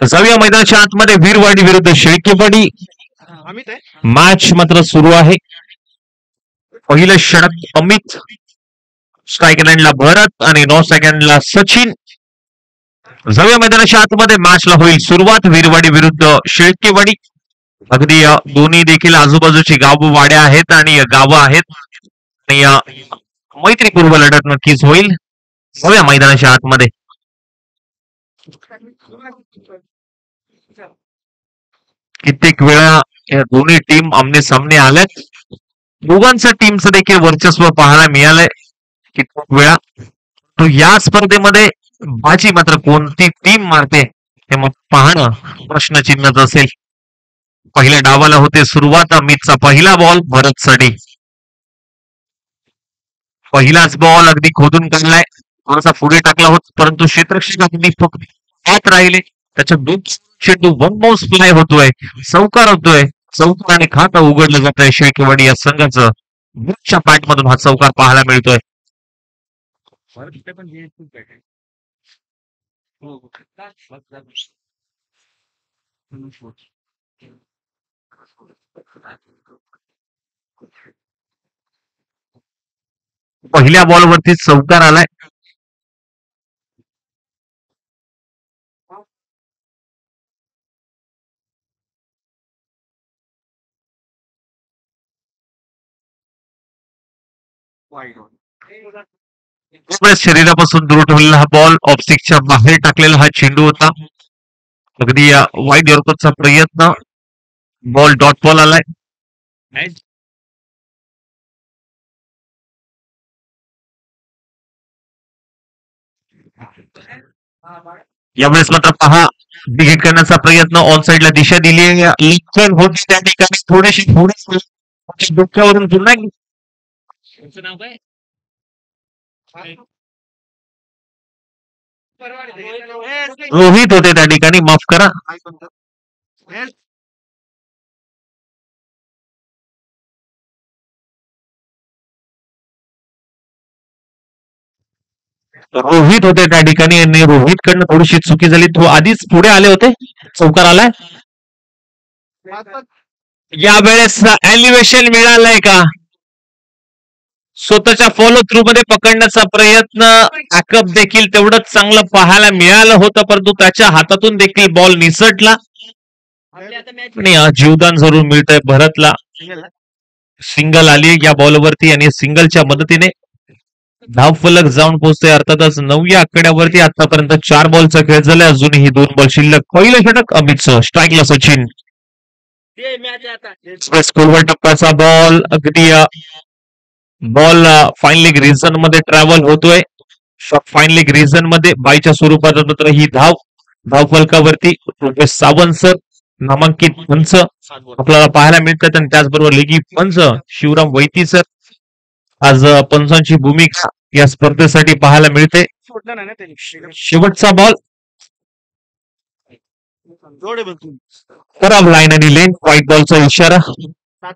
जाऊया मैदानाच्या आतमध्ये. वीरवाडी विरुद्ध शेळकेवाडी मॅच मात्र सुरू आहे. पहिलं षटक अमित, स्ट्राईक लाईनला भरत आणि 9 सेकंडला सचिन. जाऊया मैदानाच्या आतमध्ये. मॅचला होईल सुरुवात. वीरवाडी विरुद्ध शेळकेवाडी. अगदी दोन्ही देखील आजूबाजूची गाव वाड्या आहेत आणि गावं आहेत आणि मैत्रीपूर्व लढत नक्कीच होईल. जाऊया मैदानाच्या आतमध्ये. कित्येक वेळा या दोन्ही टीम आमने सामने आल्यात. दोघांच्या टीमचं देखील वर्चस्व पाहायला मिळालंय कित्येक वेळा. तो या स्पर्धेमध्ये बाजी मात्र कोणती टीम मारते हे मग पाहणं प्रश्नचिन्हच असेल. पहिल्या डावाला होते सुरुवात. अमितचा पहिला बॉल भरत साठी. पहिलाच बॉल अगदी खोदून काढलाय. थोडासा पुढे टाकला होता परंतु क्षेत्ररक्षक अगदी फक्त आत राहिले. त्याच्या दोन चेंडू वन बाउन्स फ्लाय होतोय. चौकार होतोय. चौकाराने खातं उघडलं जात आहे शेळकेवाडी या संघाचं. बुकच्या पॅट मधून हा चौकार पाहायला मिळतोय. पहिल्या बॉलवरती चौकार आलाय. शरीरापासून दूर ठेवलेला हा बॉल ऑफस्टिकच्या बाहेर टाकलेला हा चेंडू होता. अगदी वाईट यॉर्करचा प्रयत्न. बॉल डॉट बॉल आलाय. यावेळेस मात्र पहा विकेट करण्याचा प्रयत्न. ऑन साईडला दिशा दिली आहे. होती त्या ठिकाणी थोडीशी डोक्यावरून पुन्हा नाव काय रोहित होते त्या ठिकाणी. माफ करा. रोहित होते त्या ठिकाणी आणि रोहित कडनं थोडीशी चुकी झाली. तो आधीच पुढे आले होते. चौकार आलाय. यावेळेस एलिव्हेशन मिळालंय का? स्वतःच्या फॉलो थ्रू मध्ये पकडण्याचा प्रयत्न. बॅकअप देखील तेवढंच चांगलं पाहायला मिळालं होतं परंतु त्याच्या हातातून देखील बॉल निसटला आणि जीवदान जरूर मिळतंय भरतला. सिंगल आली या बॉलवरती आणि सिंगलच्या मदतीने धाव फलक जाऊन पोहोचतोय. अर्थातच 9व्या आकड्यावरती आतापर्यंत 4 बॉलचा खेळ झालाय. अजूनही 2 बॉल शिल्लक. पहिलं षटक अमितचं, स्ट्राईकला सचिन. स्कोरवर टप्प्याचा बॉल. अगदी बॉल फाईन लेग रिजन मध्ये ट्रॅव्हल होतोय. फाईन लेग रिजन मध्ये बाईच्या स्वरूपात मात्र ही धाव फलकावरती सावंत सर नामांकित पंच आपल्याला पाहायला मिळतात आणि त्याचबरोबर लेगी पंच शिवराम वैती सर आज पंचांची भूमिका या स्पर्धेसाठी पाहायला मिळते. शेवटचा बॉल खराब लाईन आणि लेन. व्हाईट बॉलचा इशारा.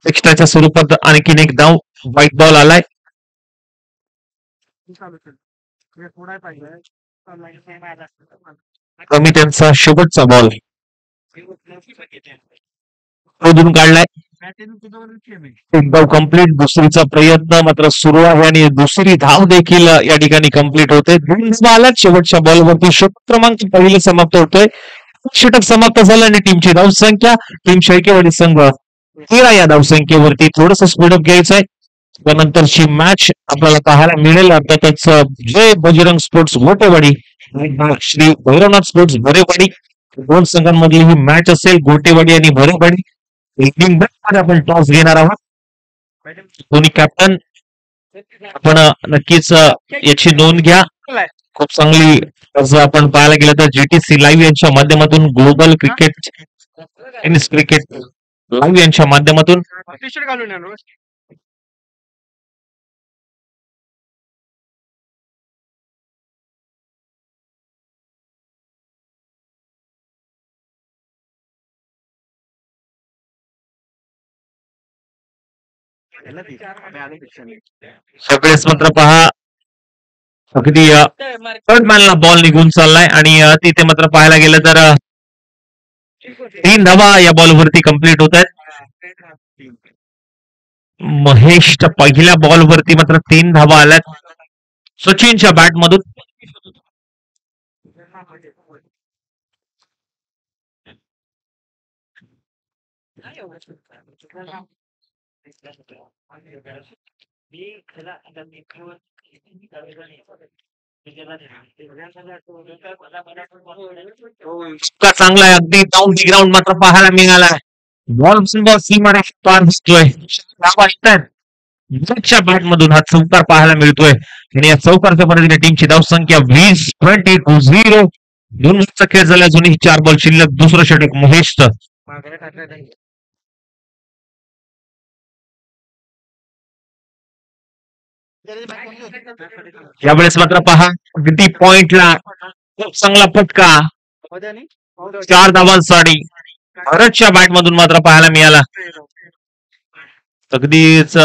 एक्स्ट्राच्या स्वरूपात आणखीन एक धाव. व्हाईट बॉल आलाय. कमी त्यांचा शेवटचा बॉल शोधून काढलाय. एक धाव कंप्लीट. दुसरीचा प्रयत्न मात्र सुरू आहे आणि दुसरी धाव देखील या ठिकाणी कंप्लीट होते. 2 आलात शेवटच्या बॉलवरती. षटक क्रमांक पहिले समाप्त होतोय. षटक समाप्त झालं आणि टीमची धावसंख्या टीम शेळकेवाडी संघ 13 या धावसंख्येवरती. थोडस स्पीडअप घ्यायचंय. त्यानंतरची मॅच आपल्याला पाहायला मिळेल. अर्थातच जय बजरंग स्पोर्ट्स गोटेवाडी श्री भैरवनाथ स्पोर्ट्स भरेवाडी 2 संघांमधली ही मॅच असेल. गोटेवाडी आणि भरेवाडी. आपण टॉस घेणार आहोत. दोन्ही कॅप्टन आपण नक्कीच याची नोंद घ्या. खूप चांगली जर आपण पाहायला गेलं तर जीटीसी लाईव्ह यांच्या माध्यमातून global cricket tennis cricket live यांच्या माध्यमातून सगळेच मात्र पहा अगदी थर्ड मॅनला बॉल निघून चाललाय आणि तिथे मात्र पाहायला गेलं तर 3 धावा या बॉलवरती कंप्लीट होत आहेत. महेशच्या पहिल्या बॉलवरती मात्र 3 धावा आल्यात सचिनच्या बॅटमधून. इतका चांगला आहे अगदी डाऊन दी ग्राउंड मात्र पाहायला मिळाला. बॉल सीमारे पार दिसतोय. च्या बॅट मधून हा चौकार पाहायला मिळतोय आणि या चौकारच्या मदतीने टीमची धावसंख्या 20-20. 2 मॅचचा खेळ झाला अजूनही 4 बॉल शिल्लक. दुसरं षटक महेशचं. यावेळेस मात्र पहा किती पॉइंटला खूप चांगला फटका 4 धावांसाठी भरतच्या बॅट मधून मात्र पाहायला मिळाला. अगदीच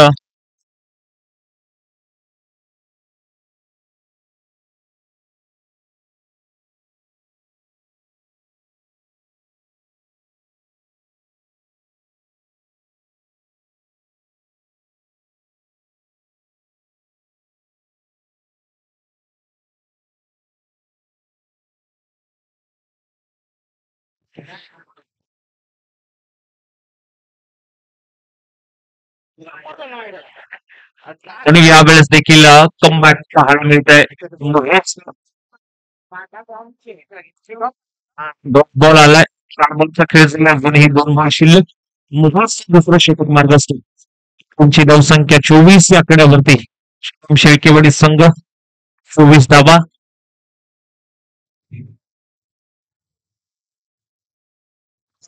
आणि यावेळेस देखील कमबॅक पाहायला मिळत आहे. बॉल आलाय 4 बॉलचा खेळ झाला अजूनही 2 बॉल शिल्लक. दुसरं षटक मार्ग असतो. तुमची धावसंख्या 24 या आकड्यावरती. शेळकेवाडी संघ 24 धावा.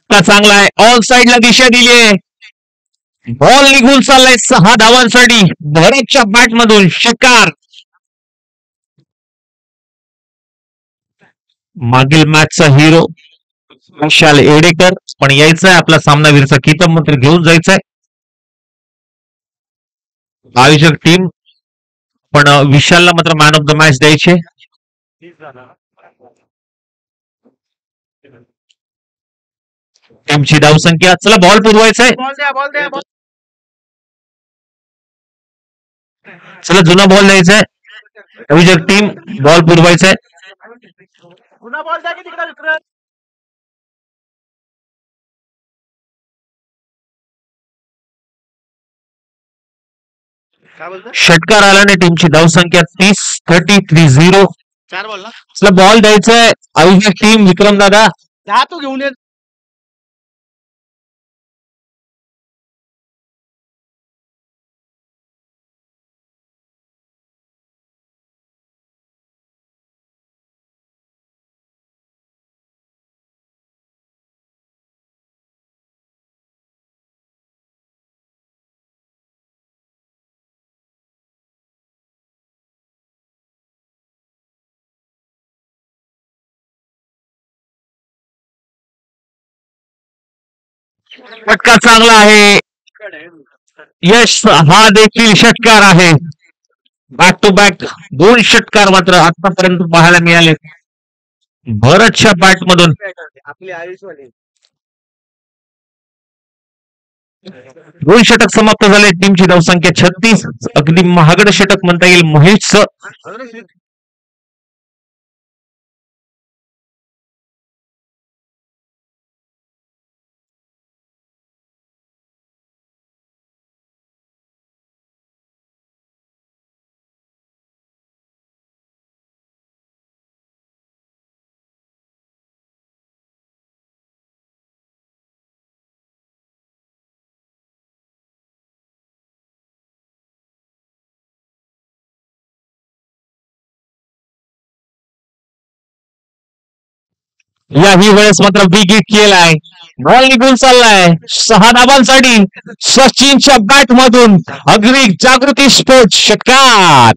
चांगला आहे ऑल साइडला दिशा दिली आहे. बॉल निघून चाललाय 6 धावांसाठी भरतच्या बॅट मधून षटकार. मागील मॅचचा हिरो विशाल एडेकर पण यायचंय आपला सामनावीरचा किताब मात्र घेऊन जायचंय. आयोजक टीम पण विशालला मात्र मॅन ऑफ द मॅच द्यायचे. टीमची धावसंख्या चला बॉल पुरवायचा आहे. चला जुना बॉल द्यायचा आहे. आयोजक टीम बॉल पुरवायचा आहे. षटकार आल्याने टीमची धावसंख्या 30-30. 4 बॉल ना बॉल द्यायचंय आयोजक टीम विक्रम दादा तू घेऊन ये. षटकार चांगला आहे. यश हा देखील षटकार आहे. बॅक टू बॅक 2 षटकार मात्र आतापर्यंत पाहायला मिळाले भरतच्या बॅट मधून. 2 षटक समाप्त झाले. टीमची धावसंख्या 36. अगदी महागड षटक म्हणता येईल महेशचं. याही वेळेस मात्र विकेट केलाय. बॉल निघून चाललाय 6 धावांसाठी सचिनच्या बॅट मधून. अगदी जागृती स्पोर्ट्स षटकार.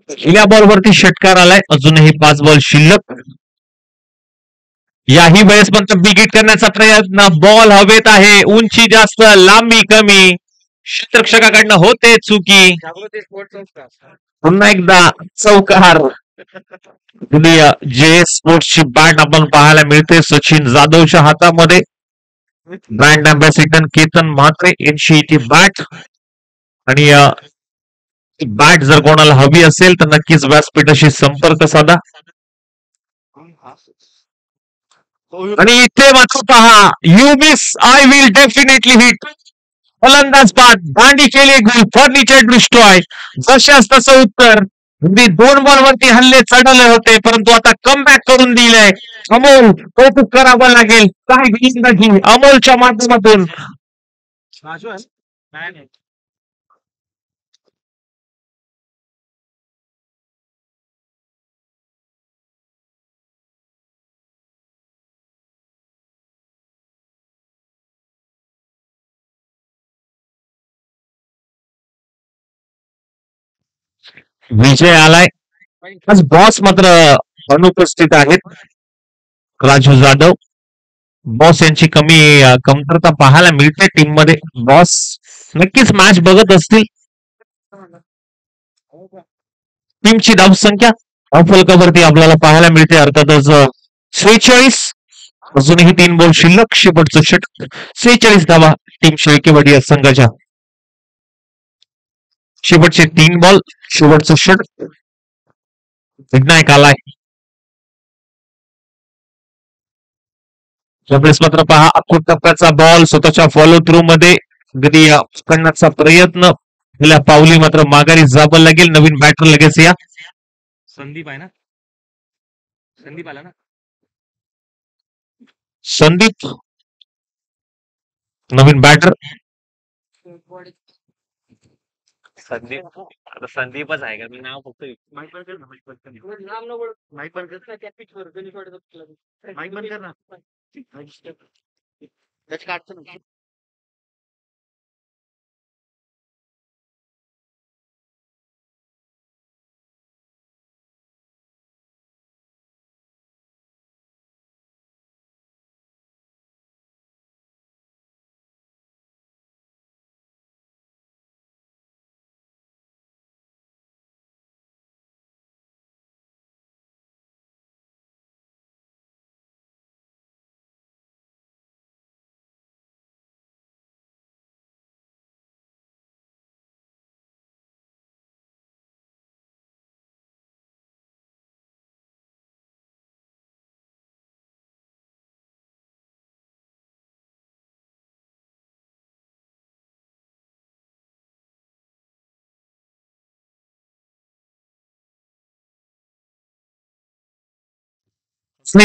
पहिल्या बॉलवरती षटकार आलाय. अजूनही 5 बॉल शिल्लक. याही वेळेस पण बिग हिट करण्याचा प्रयत्न. बॉल हवेत आहे. उंची जास्त, लांबी कमी. क्षेत्ररक्षकाकडनं होते चुकी. पुन्हा एकदा चौकार. जे स्पोर्ट्सची बॅट आपण पाहायला मिळते सचिन जाधवच्या हातामध्ये. ब्रँड अँबॅसिडर केतन म्हात्रे यांची ती बॅट. आणि बॅट जर कोणाला हवी असेल तर नक्कीच व्यासपीठाशी संपर्क साधा. आणि इथे मात्र पहा, you miss I will definitely hit. फलंदाज बाद, दांडी केली गुल, फर्निचर डिस्ट्रॉय. जशाच तसं उत्तर. 2 बॉलवरती हल्ले चढवले होते परंतु आता कमबॅक करून दिलंय. अमोल कौतुक करावं लागेल. काय गोलंदाजी अमोलच्या माध्यमातून. विजय आलाय. आज बॉस मात्र अनुपस्थित आहेत. राजू जाधव बॉस यांची कमतरता पाहायला मिळते टीम मध्ये. बॉस नक्कीच मॅच बघत असतील. टीमची धावसंख्या फलकावरती आपल्याला पाहायला मिळते अर्थातच 46. अजूनही 3 बॉल शिल्लक. शेवटचं षटक. 46 धावा टीम शेळकेवाडी या संघाच्या. शेवटचे 3 बॉल. शेवटचं षटक. विनायक आलाय. यावेळेस मात्र पहा अकोट टप्प्याचा बॉल स्वतःच्या फॉलो थ्रू मध्ये गती करण्याचा प्रयत्न. पहिल्या पावली मात्र माघारी जावं लागेल. नवीन बॅटर लगेच या. संदीप आहे ना. संदीप आला ना. संदीप नवीन बॅटर. संदीप आता संदीपच आहे का. मी नाव फक्त नाही.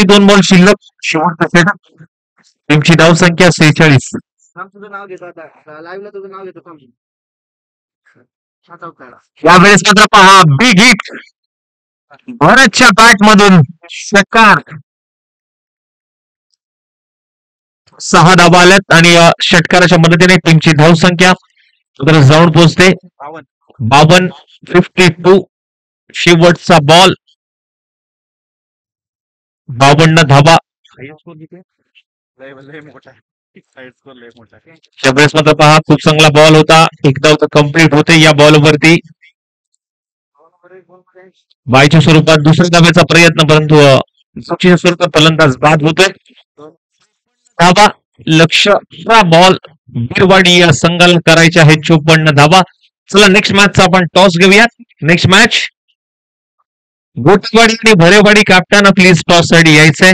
2 बॉल शिल्लक. शेवटचा षटक. टीमची धावसंख्या 46. तुझं नाव घेतो आता लाईव्हला. तुझं नाव घेतो. यावेळेस मात्र पहा बिग हिट. भरतच्या बॅट मधून षटकार. 6 धावा आल्यात आणि षटकाराच्या मदतीने टीमची धावसंख्या जाऊन पोहोचते 52. 52. शेवटचा बॉल. 52 धावा. त्यावेळेस मात्र पहा खूप चांगला बॉल होता. एकदा कंप्लीट होते या बॉलवरती. बायच्या स्वरूपात दुसऱ्या धाब्याचा प्रयत्न परंतु चुकीच्या स्वरूपात फलंदाज बाद होतोय. धावा लक्ष. बॉल गिरवाडी या संघाला करायचे आहेत 54 धावा. चला नेक्स्ट मॅचचा आपण टॉस घेऊयात. नेक्स्ट मॅच गोटेवाडी आणि भरेवाडी. कॅप्टन प्लीज टॉस साठी यायचंय.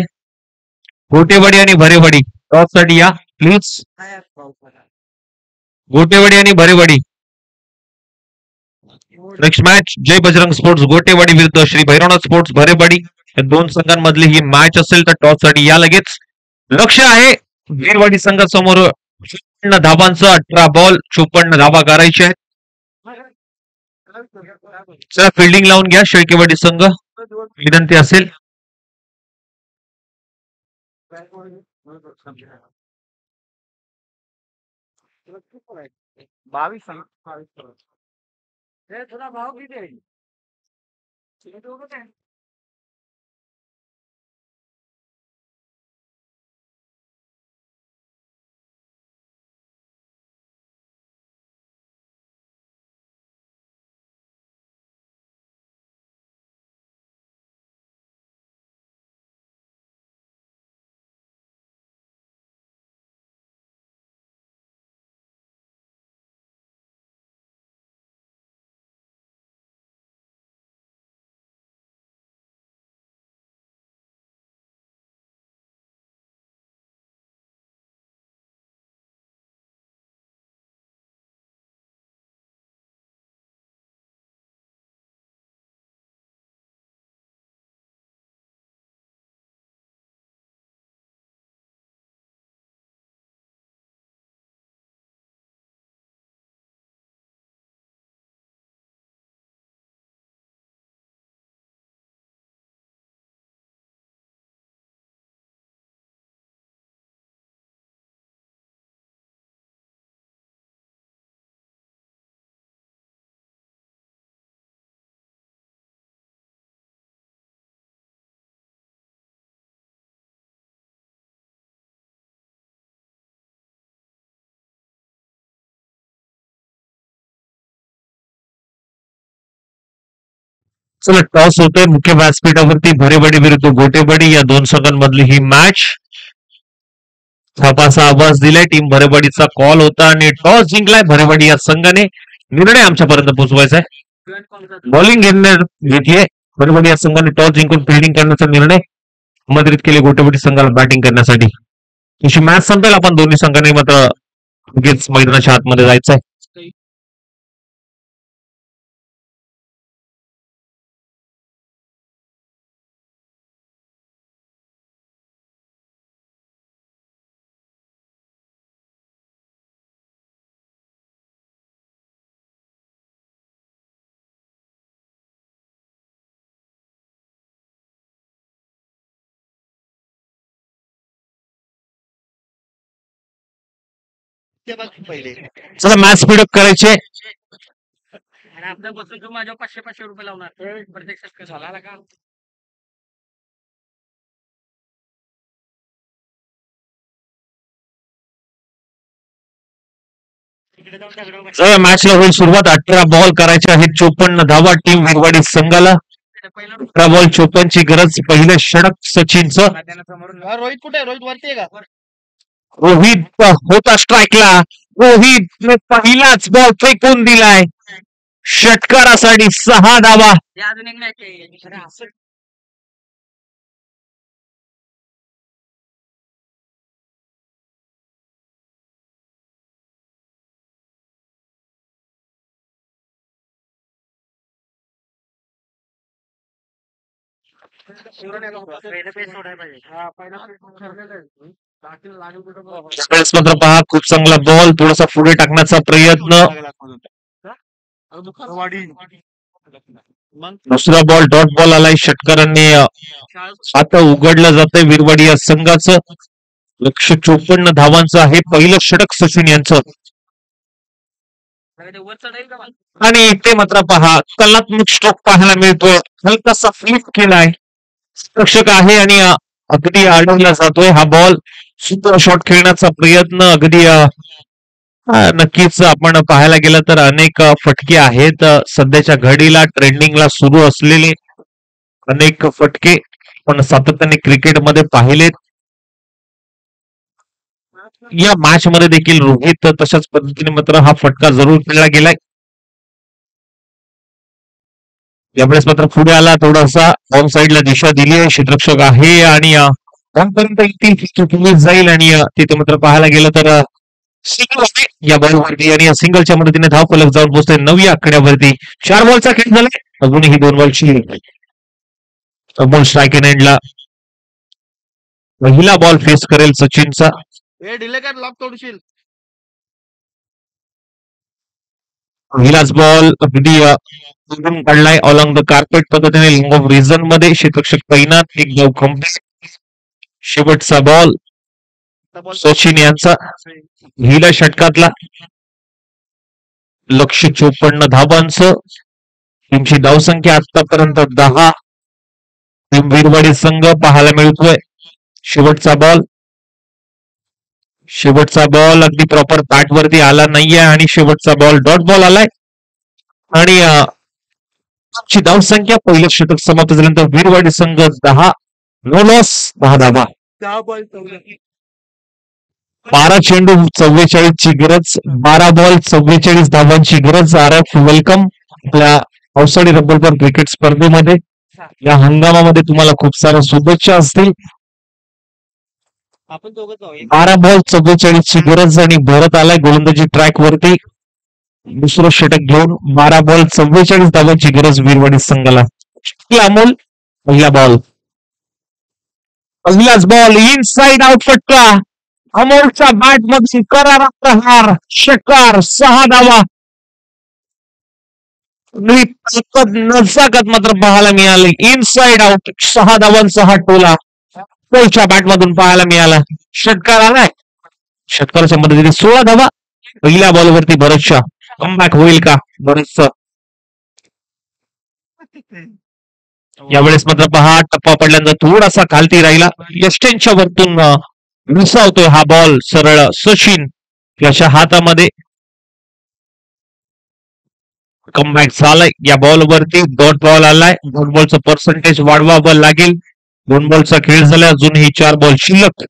गोटेवाडी आणि भरेवाडी टॉस साठी या प्लीज. गोटेवाडी आणि भरेवाडी. नेक्स्ट मॅच जय बजरंग स्पोर्ट्स गोटेवाडी विरुद्ध श्री भैरवनाथ स्पोर्ट्स भरेवाडी या 2 संघांमधली ही मॅच असेल तर टॉस साठी या लगेच. लक्ष आहे गिरवाडी संघासमोर 54 धावांचं. 18 बॉल 54 धावा करायचे आहेत. चला फिल्डिंग लावून घ्या शेळकेवाडी संघ विनंती असेल. चला टॉस होतोय मुख्य व्यासपीठावरती भरेबडी विरुद्ध गोटेबडी या दोन संघांमधली ही मॅच. थापाचा आवाज दिलाय टीम भरेबडीचा कॉल होता आणि टॉस जिंकलाय भरेबडी या संघाने. निर्णय आमच्यापर्यंत पोहोचवायचा आहे. बॉलिंग घेतलीये भरेबडी या संघाने टॉस जिंकून फिल्डिंग करण्याचा निर्णय मदत केली गोटेबडी संघाला बॅटिंग करण्यासाठी. तशी मॅच संपेल आपण दोन्ही संघांनी मात्र लगेच मैदानाच्या आतमध्ये जायचंय. चला मॅच स्पीडअप करायचे. माझ्या 500 रुपये लावणार प्रत्यक्षात झाला का. मॅचला होईल सुरुवात. 18 बॉल करायचे आहेत. 54 धावा टीम विरवाडी संघाला. 18 बॉल 54 ची गरज. पहिलं षटक सचिनचं. रोहित कुठे? रोहित वरती आहे का? रोहित होता स्ट्राईकला. रोहितने पहिलाच बॉल फेकून दिलाय. षटकारासाठी 6 धावा. अजून एक मॅच आहे. मात्र पहा खूप चांगला बॉल. थोडासा पुढे टाकण्याचा प्रयत्न. दुसरा बॉल डॉट बॉल आलाय. षटकारांनी आता उघडलं जातंय विरवाडी या संघाचं. 154 धावांचं आहे पहिलं षटक सचिन यांचं. आणि इथे मात्र पहा कलात्मक स्ट्रोक पाहायला मिळतोय. हलकासा फ्लिप केलाय. रक्षक आहे आणि अगदी अडवला जातोय हा बॉल. सुपर शॉट खेळण्याचा प्रयत्न. अगदी नक्कीच आपण पाहायला गेलं तर अनेक फटके आहेत सध्याच्या घडीला. ट्रेंडिंगला सुरू असलेले अनेक फटके पण सातत्याने क्रिकेटमध्ये पाहिलेत. या मॅच मध्ये देखील रोहित तशाच पद्धतीने मात्र हा फटका जरूर खेळला गेलाय. यावेळेस मात्र पुढे आला. थोडासा ऑन साइडला दिशा दिली आहे. क्षेत्ररक्षक आहे आणि पर्यंत येईल जाईल आणि तिथे मात्र पाहायला गेलं तर सिंगल या बॉलवरती आणि या सिंगलच्या मदतीने धाव फलक जाऊन पोहोचते 9 आकड्यावरती. 4 बॉलचा खेळ झालाय. अजूनही 2 बॉलची बॉल स्ट्राईक इन एंडला. पहिला बॉल फेस करेल सचिनचा. पहिलाच बॉल अगदी काढलाय ऑलॉंग द कार्पेट पद्धतीने लिंग ऑफ रिझन मध्ये. क्षेत्ररक्षक तैनात. एक धाव कम्प्लीट. शेवटचा बॉल सचिन यांचा पहिल्या षटकातला लक्ष 54 धावांचं. टीमची धावसंख्या आतापर्यंत 10. वीरवाडी संघ पाहायला मिळतोय. शेवटचा बॉल अगदी प्रॉपर बॅट वरती आला नाहीये आणि शेवटचा बॉल डॉट बॉल आलाय आणि धावसंख्या पहिलं षटक समाप्त झाल्यानंतर वीरवाडी संघ 10, नो लॉस 10 धावा. 12 चेंडू 44 ची गरज, 12 बॉल 44 धावांची गरज. RF वेलकम आपल्या पावसाळी रब्बल क्रिकेट स्पर्धेमध्ये. या हंगामामध्ये तुम्हाला खूप साऱ्या शुभेच्छा असतील. 12 बॉल 44 ची गरज आणि भरत आलाय गोलंदाजी ट्रॅक वरती दुसरं षटक घेऊन. 12 बॉल 44 धावांची गरज वीरवाडी संघाला. अमोल पहिलाच बॉल इनसाइड आउट फटका. अमोलच्या बॅट मधून करारा प्रहार, षटकार, 6 धावा. नजाकत मात्र पाहायला मिळाली. इनसाइड आउट 6 धावांचा हा टोला अमोलच्या बॅट मधून पाहायला मिळाला. षटकार आलाय. षटकाराच्या मदतीने 16 धावा. पहिल्या बॉलवरती भरतच्या कमबॅक होईल का भरतचं? यावेळेस मात्र पहा टप्पा पडल्यानंतर थोडासा खालती राहिला. यष्टेंच्या वरतून विसावतोय हा बॉल सरळ सचिन याच्या हातामध्ये. कमबॅक झालाय. या बॉलवरती डॉट बॉल आलाय. डॉट बॉलचं पर्सेंटेज वाढवावं लागेल. 2 बॉलचा खेळ झाला. अजूनही 4 बॉल शिल्लक.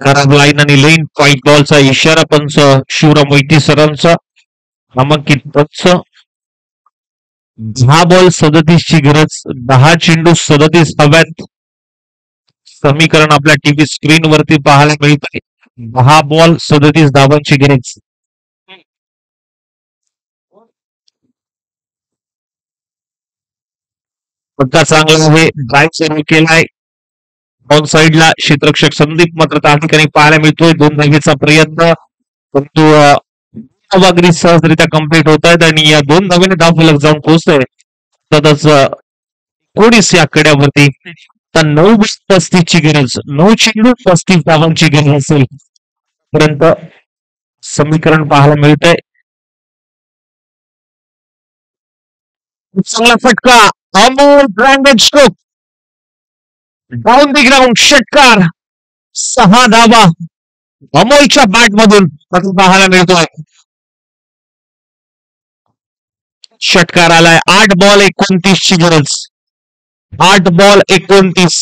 खराब लाईन आणि लेन व्हाईट बॉलचा इशारा पंच शिवराम मोहिते सरांचा. नामांकित पंच. 10 बॉल 37 ची गरज, 10 चेंडू 37 धाव्यात. समीकरण आपल्या टीव्ही स्क्रीन वरती पाहायला मिळत आहे. 10 बॉल 37 धावांची गरज. फटका चांगला आहे. ड्राईव्ह सुरू केलाय ऑन साइडला. क्षेत्ररक्षक संदीप मात्र त्या ठिकाणी पाहायला मिळतोय. 2 धावेचा प्रयत्न परंतु अगदी सहजरित्या कंप्लीट होत आहेत आणि या 2 धावेने धावफलक जाऊन पोहोचतोय. सतत 19 या कड्यावरती. आता 9 35 ची गरज. 9 चेंडू 35 धावांची गरज असेल पर्यंत समीकरण पाहायला मिळतंय. चांगला फटका. Amol branded stroke down the ground. षटकार 6 धावा अमोलच्या बॅट मधून पाहायला मिळतोय. षटकार आलाय. 8 बॉल 29 ची गरज. 8 बॉल 29.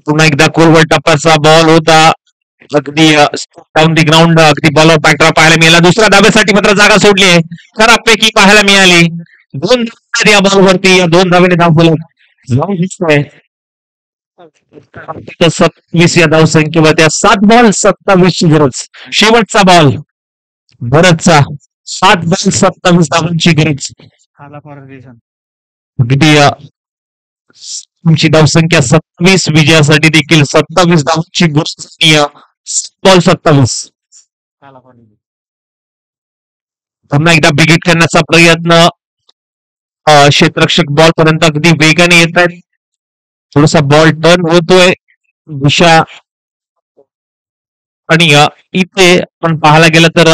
पुन्हा एकदा कोरवट टप्प्याचा बॉल होता. अगदी डाऊन दी ग्राउंड. अगदी बॉलवर बॅकड्रॉप पाहायला मिळाला. दुसऱ्या धाब्यासाठी मात्र जागा सोडली आहे. खराबपैकी पाहायला मिळाली. 2 धावे या बॉलवरती. या 2 धावेने धावफलक जाऊन दिसतोय. 27 या धावसंख्येवर त्या 7 बॉल 27 ची गरज. शेवटचा बॉल भरतचा. 7 बॉल 27 धावांची गरज. अगदी तुमची धावसंख्या 27. विजयासाठी देखील 27 धावांची गरज. बॉल 27. पुन्हा एकदा बिगिट करण्याचा प्रयत्न. क्षेत्ररक्षक बॉल पर्यंत अगदी वेगाने येत आहेत. थोडासा बॉल टर्न होतोय दिशा आणि इथे आपण पाहायला गेलं तर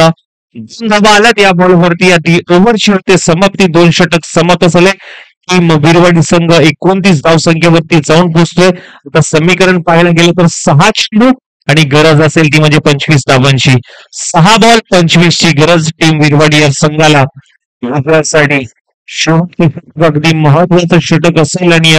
2 धावा आल्यात या बॉलवरती. आधी ओव्हरची होते समाप्ती. 2 षटक समाप्त झाले. टीम वीरवाडी संघ 29 धावसंख्येवरती जाऊन पोहोचतोय. आता समीकरण पाहायला गेलं तर 6 चेंडू आणि गरज असेल ती म्हणजे 25 धावांची. 6 बॉल 25 ची गरज टीम वीरवाडी या संघाला. साठी अगदी महत्वाचं षटक असेल आणि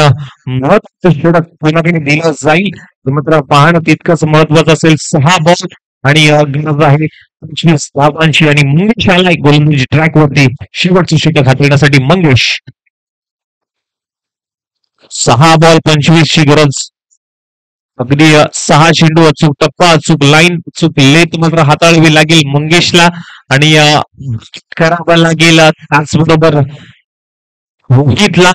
महत्वाचं षटक कोणाकडे दिलं जाईल मात्र पाहणं तितकंच महत्वाचं असेल. 6 बॉल आणि गरज आहे 25 धावांची आणि मंगेश आलाय गोलंदाजी ट्रॅक वरती. शेवटचं षटक हाताळण्यासाठी मंगेश. 6 बॉल 25 ची गरज. अगदी 6 चेंडू अचूक टप्पा, अचूक लाईन, अचूक लेथ मात्र हाताळावी लागेल मंगेशला आणि करावं लागेल त्याचबरोबर रोहितला.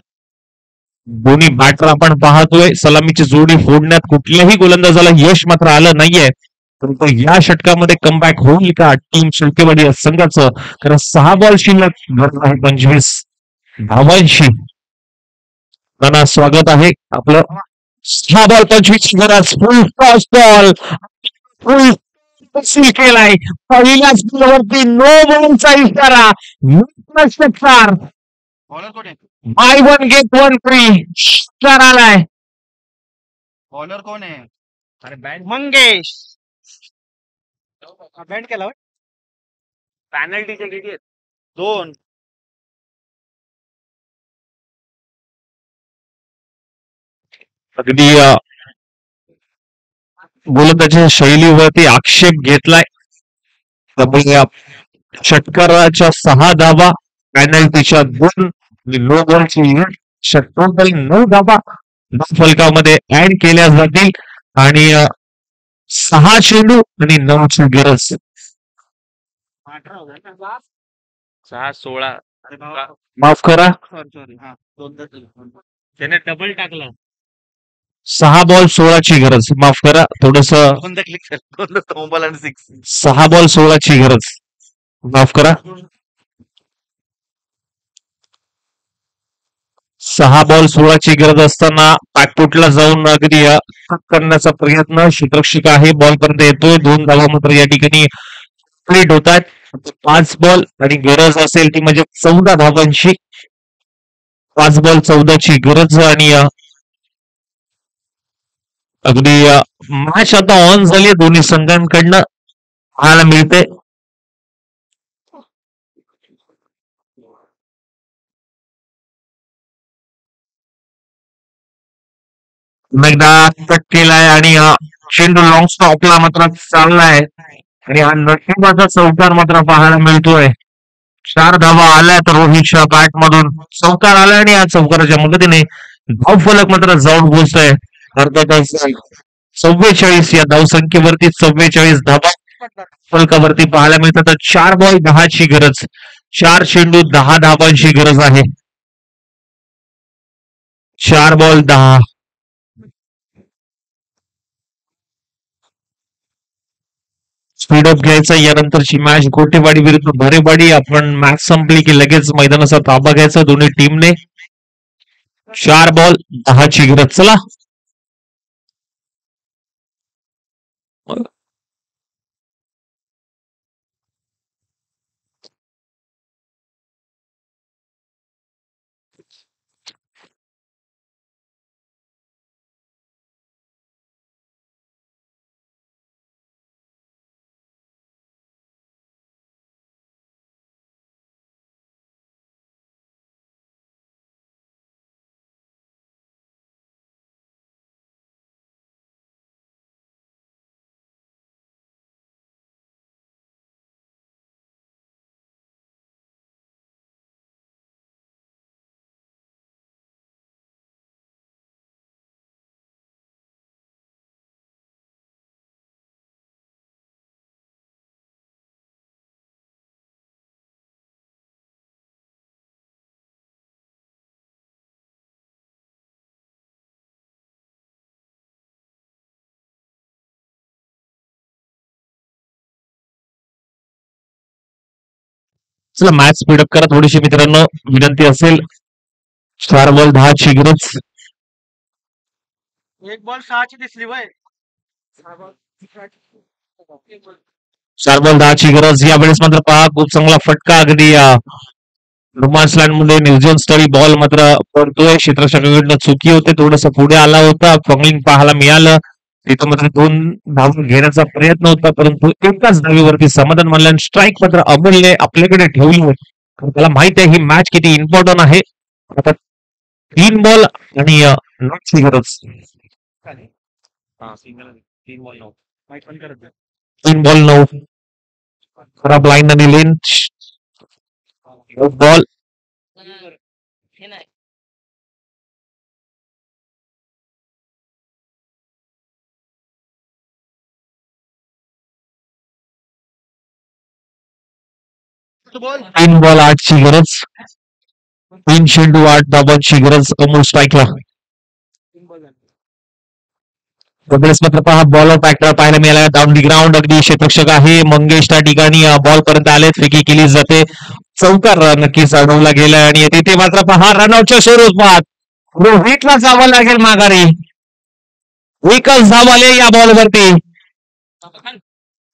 दोन्ही बॅटर आपण पाहतोय. सलामीची जोडी फोडण्यात कुठल्याही गोलंदाजाला यश मात्र आलं नाहीये. परंतु या षटकामध्ये कमबॅक होईल का टीम शेळकेवाडी या संघाचं? कारण 6 बॉल शिल्लक, गरज आहे 25 धावांची. नाना स्वागत आहे आपलं. 6 बॉल 25 गरज, फुल टॉस बॉल, फुल केलाय. पहिल्याच बॉलवरती नो बॉलचा इशारा. बॉलर कोण आहे? By one get one free आलाय. बॉलर कोण आहे? अरे बँड मंगेश बँड केला पॅनल्टीचे किती आहेत? 2. अगदी गोलंदाजीच्या शैलीवरती आक्षेप घेतलाय. त्यामुळे षटकाराच्या 6 धावा, पॅनल्टीच्या 2, नो बॉलची टोटल 9 धावा फलकामध्ये ऍड केल्या जातील. आणि 6 चेंडू आणि 9 ची गरज. 6-16 माफ करा, सॉरी त्याने डबल टाकला. 6 बॉल 16 ची गरज. माफ करा, थोडस कोणता क्लिक कोणता बॉल आणि 6. 6 बॉल 16 ची गरज. माफ करा, 6 बॉल 16 ची गरज असताना पॅकपुटला जाऊन अगदी करण्याचा प्रयत्न क्षेत्ररक्षक आहे. बॉल पर्यंत येतोय. 2 धावा मात्र या ठिकाणी कंप्लीट होतात. 5 बॉल आणि गरज असेल ती म्हणजे 14 धावांची. 5 बॉल 14 ची गरज. आणि अगदी मॅच आता ऑन झाली दोन्ही संघांकडनं पाहायला मिळते. एकदा कट केलाय आणि चेंडू लॉंग स्टॉपला मात्र चाललाय. आणि हा नशिबाचा चौकार मात्र पाहायला मिळतोय. 4 धावा आल्या तर रोहितच्या बॅट मधून चौकार आलाय आणि या चौकाराच्या मदतीने धाव फलक मात्र जाऊन पोहोचतोय. अर्थातच 44 या धावसंख्येवरती 44 धावा फलकावरती पाहायला मिळतात. 4 बॉल 10 ची गरज. 4 चेंडू 10 धावांची गरज आहे. 4 बॉल 10. स्पीडअप घ्यायचा. यानंतरची मॅच गोटेवाडी विरुद्ध भरेवाडी. आपण मॅच संपली की लगेच मैदानाचा ताबा घ्यायचा दोन्ही टीमने. 4 बॉल 10 ची गरज. चला चला मॅच स्पीडअप करा थोडीशी मित्रांनो, विनंती असेल. 4 बॉल 10 ची गरज. 1 बॉल 6 ची दिसली वय. 4 बॉल 10 ची गरज. यावेळेस मात्र पहा खूप चांगला फटका अगदी रोमांस लँड मध्ये न्यूझीलंड स्थळी बॉल मात्र पडतोय. क्षेत्ररक्षकाकडनं चुकी होते. थोडस पुढे आला होता. फंगलिंग पाहायला मिळालं. तिथं मात्र 2 धावा घेण्याचा प्रयत्न होता परंतु एकाच धावेवरती समाधान मानलं. स्ट्राईक मात्र अमोलने आपल्याकडे ठेवली होती. त्याला माहित आहे ही मॅच किती इम्पॉर्टंट आहे. आता 3 बॉल आणि 9 ची गरज. 3 बॉल 9. खराब लाईन आणि लेंथ. बॉल बॉल 3 बॉल 8 ची गरज. 3 चेंडू 8 धावांची गरज अमोल स्ट्राईकला. त्यावेळेस मात्र पहा बॉल ऑफ बॅक पाहायला मिळाला डाऊन दी ग्राउंड. अगदी क्षेत्ररक्षक आहे मंगेश त्या ठिकाणी बॉल पर्यंत आले, फेकी केली जाते, चौकार नक्कीच अडवला गेला आणि तिथे मात्र पहा रनआउटच्या स्वरूपात रोहितला जावं लागेल माघारी. एकच धाव आले या बॉलवरती.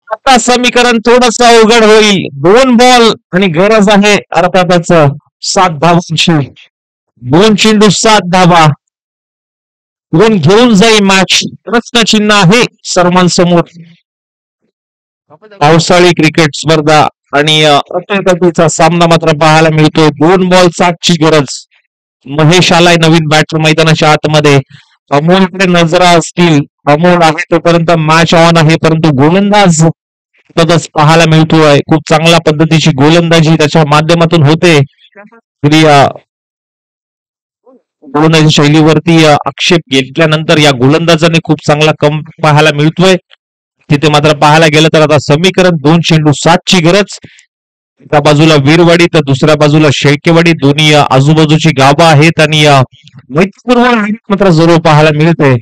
आता समीकरण थोडस अवघड होईल. 2 बॉल आणि गरज आहे अर्थातच 7 धावांची. 2 चेंडू 7 धावा. कोण घेऊन जाईल मॅच, प्रश्नचिन्ह आहे सर्वांसमोर. पावसाळी क्रिकेट स्पर्धा आणि अटीतटीचा सामना मात्र पाहायला मिळतोय. 2 बॉल 7 ची गरज. महेश आलाय नवीन बॅटर मैदानाच्या आतमध्ये. अमोलकडे नजरा असतील. अमोल आहे तोपर्यंत मॅच ऑन आहे, परंतु गोलंदाज पाहायला मिळतोय. खूप चांगल्या पद्धतीची गोलंदाजी त्याच्या माध्यमातून होते. गोलंदाजी शैलीवरती आक्षेप घेतल्यानंतर या गोलंदाजाने खूप चांगला कम पाहायला मिळतोय. तिथे मात्र पाहायला गेलं तर आता समीकरण 2 चेंडू 7 ची गरज. एका बाजूला वीरवाडी तर दुसऱ्या बाजूला शेळकेवाडी, दोन्ही आजूबाजूची गावं आहेत आणि मैत्रीपूर्व मात्र जरूर पाहायला मिळते.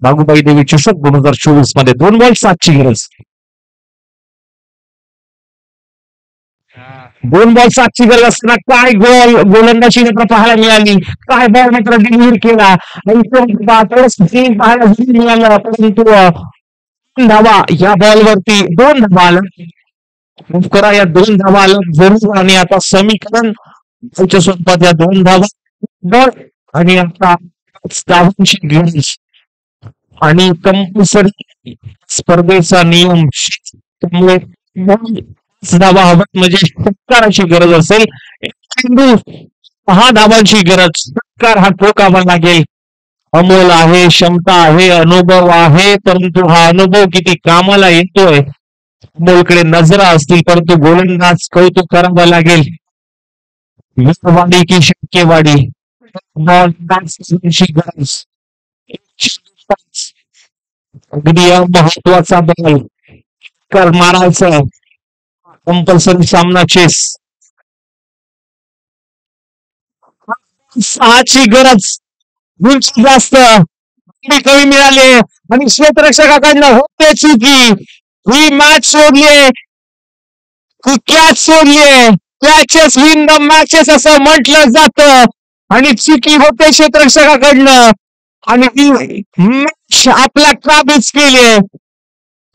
बागुबाई देवी चषक 2024 मध्ये 2 बॉल 7 ची गरज. 2 बॉल 7 ची गरज असताना काय गोलंदाजी मात्र पाहायला मिळाली. काय बॉल मात्र डिलिव्हर केला आणि पाहायला मिळालं, परंतु 2 धावा या बॉलवरती. 2 धावा आला करा या 2 धावा आला जरूर. आणि आता समीकरण स्वरूपात या 2 धावा बॉल आणि आता धावांची गरज. आणि कंपल्सरी स्पर्धेचा नियम त्यामुळे धावा हव्यात म्हणजे षटकाराची गरज असेल. 6 धावांची गरज. षटकार हा ठोकावा लागेल. अमोल आहे, क्षमता आहे, अनुभव आहे, परंतु हा अनुभव किती कामाला येतोय. अमोलकडे नजरा असतील परंतु गोलंदाज कौतुक करावं लागेल. वीरवाडी की शेळकेवाडी बॉल गरज. अगदी महत्वाचा बॉल कर मारायचा. कंपल्सरी सामना चेस. 6 ची गरज. गुंची जास्त कमी मिळाले आणि क्षेत्ररक्षकाकडनं होते चुकी. ही मॅच सोडलीये, कॅच सोडलीये. कॅचेस विन द मॅचेस असं म्हटलं जातं आणि चुकी होते क्षेत्ररक्षकाकडनं आणि ही मॅच आपल्या काबीज केलीये.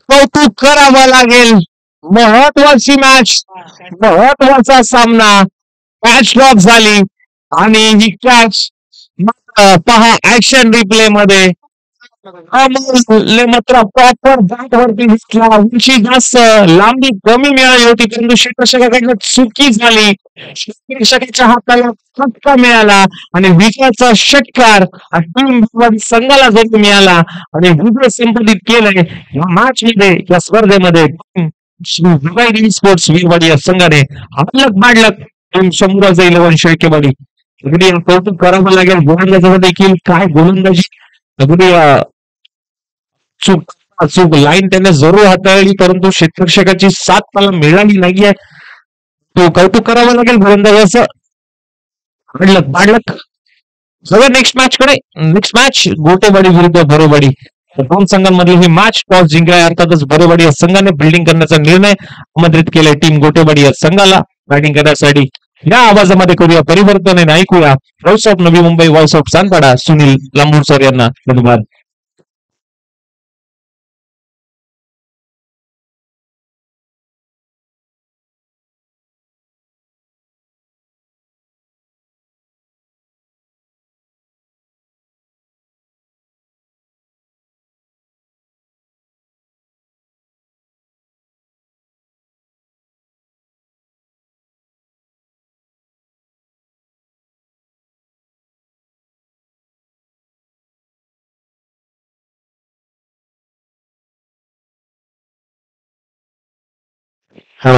कौतुक करावं लागेल. महत्वाची मॅच, महत्वाचा सामना. कॅच ड्रॉप झाली आणि ही कॅच पहा ऍक्शन रिप्ले मध्ये मात्र प्रॉपर बॅटवरती घेतला. उंची जास्त, लांबी कमी मिळाली होती, परंतु क्षेत्ररक्षकाकडनं चुकी झाली. क्षेत्ररक्षकाच्या हाताला फटका मिळाला आणि विजयाचा षटकार टीम संघाला जरी मिळाला आणि विजय संपादित केलंय या मॅच मध्ये, या स्पर्धेमध्ये. स्पोर्ट्स वीरवाडी या संघाने आपलं बाडलक टीम समोराचं 11 शेळकेवाडी. अगदी कौतुक करावं लागेल गोलंदाजाचा देखील. काय गोलंदाजी. अगदी चूक चूक लाईन त्याने जरूर हाताळली, परंतु क्षेत्ररक्षकाची साथ त्याला मिळाली नाहीये. तो कौतुक करावं लागेल गोलंदाजाचं. बाडलक. सगळं नेक्स्ट मॅच कडे. नेक्स्ट मॅच गोटेवाडी विरुद्ध भरोवाडी. 2 संघांमधली ही मॅच. टॉस जिंकलाय अर्थातच भरोवाडी या संघाने. बिल्डिंग करण्याचा निर्णय आमंत्रित केलाय टीम गोटेवाडी या संघाला बॅटिंग करण्यासाठी. या आवाजामध्ये करूया परिवर्तन आणि ऐकूया voice of Navi Mumbai, voice of Sanpada Sunil Lambur sir यांना. धन्यवाद. हा